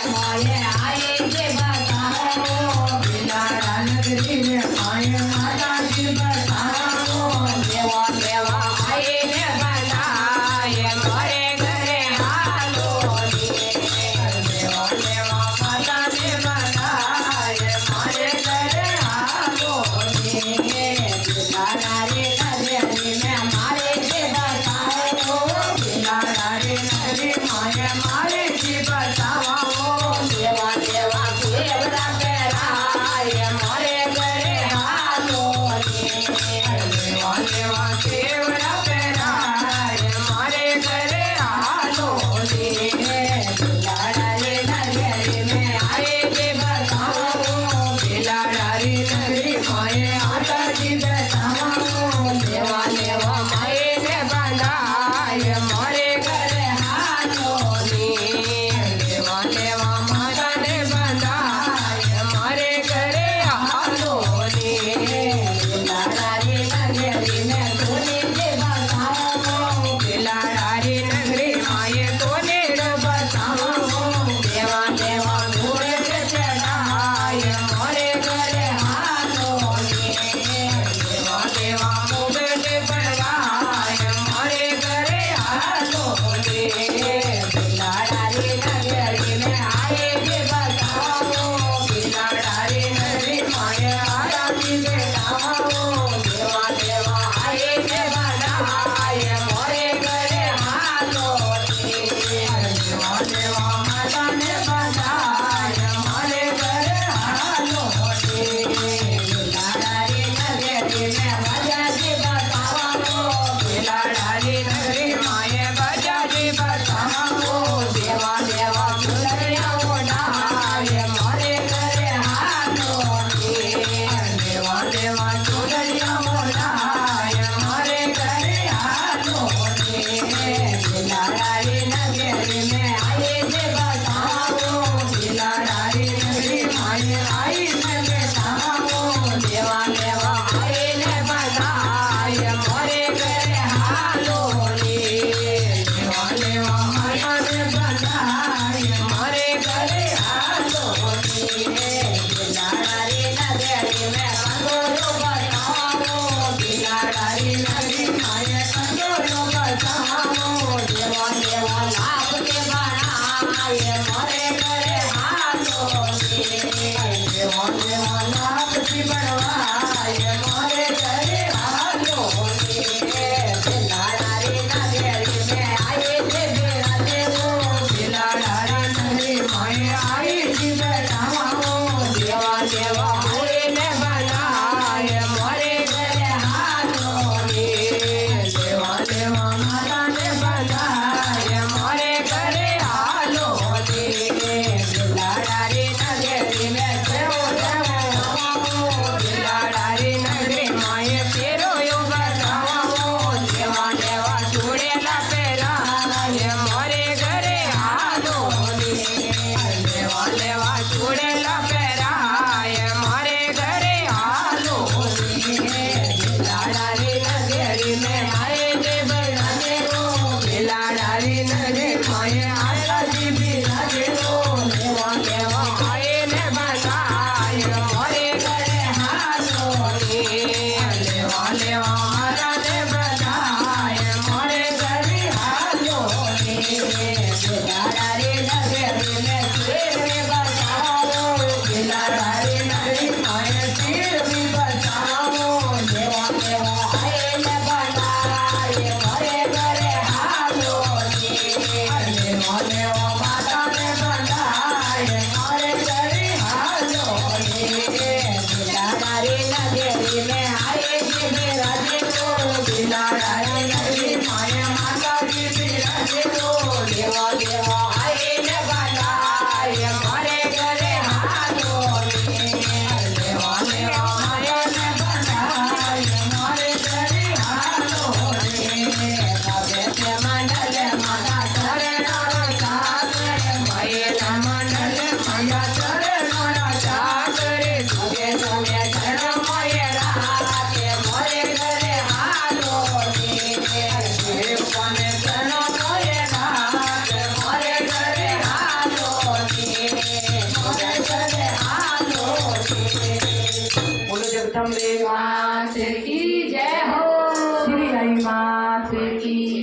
मोये आए जे बताओ बिलाड़ा नगरी में माया माता जी बताओ देवा देवा आए ने बनाए मोरे घरे हालो देवा देवा माता ने बनाए मोरे घरे हालो बिलाड़ा रे नगरी में मारे जे बताओ बिलाड़ा रे नगरी माया मारे जी बताओ देवा देवा केवड़ा कराए मोरे घरे हालो देवा देवा केवड़ा कराए मोरे घरे हालो बिलाड़ा रे नगरी में आए जे बताओ बिलाड़ा रे नगरी माए आता जी बताओ देवा देवा माए ने बनाए मोरे घरे हालो देवा देवा माता ने बनाए मोरे घरे हालो बिलाड़ा रे नगरी में तोने जे बताओ बिलाड़ा रे नगरी माए तोने रे बताओ देवा देवा घोड़े पे चढ़ाए मोरे घरे हालो देवा देवा मोबेले बनाए मोरे घरे हालो बिलाड़ा रे नगरी में आए जे बताओ बिलाड़ा रे नगरी माए आया जी बताओ देवा देवा आए जे बनाए मोरे घरे हालो देवा देवा माता ने बनाए मोरे घरे हालो बिलाड़ा रे नगरी में बजा जी बताओ बिलाड़ा रे नगरी माए बजा जी बताओ देवा देवा दुलरिया ओढ़ाए मोरे घरे हालो देवा देवा दुलरिया ओढ़ाए मोरे घरे हालो बिलाड़ा रे नगरी में आए जे बताओ बिलाड़ा रे नगरी माए आई ने बताओ देवा देवा आए ने बताए मोरे घरे हालो देवा देवा माता ने बताए मोरे घरे हालो बिलाड़ा रे नगरी में कंदोरो बताओ बिलाड़ा रे नगरी माए कंदोरो बताओ देवा देवा लाभ के बनाए मोरे घरे हालो देवा देवा लाभ की बनवाए मोरे घरे हालो बिलाड़ा रे नगरी में आए जे बेरा देवो बिलाड़ा रे नगरी माए आई जी बताओ देवा देवा मोरे ने बनाए मोरे घरे हालो देवा देवा माता ने बनाए मोरे घरे हालो बिलाड़ा रे नगरी में देवो देवो बिलाड़ा रे नगरी माए फेरो यो बताओ देवा देवा चूड़ेला पेराए मोरे घरे हालो देवा देवा अम्बे मात की जय हो, श्री आई मात की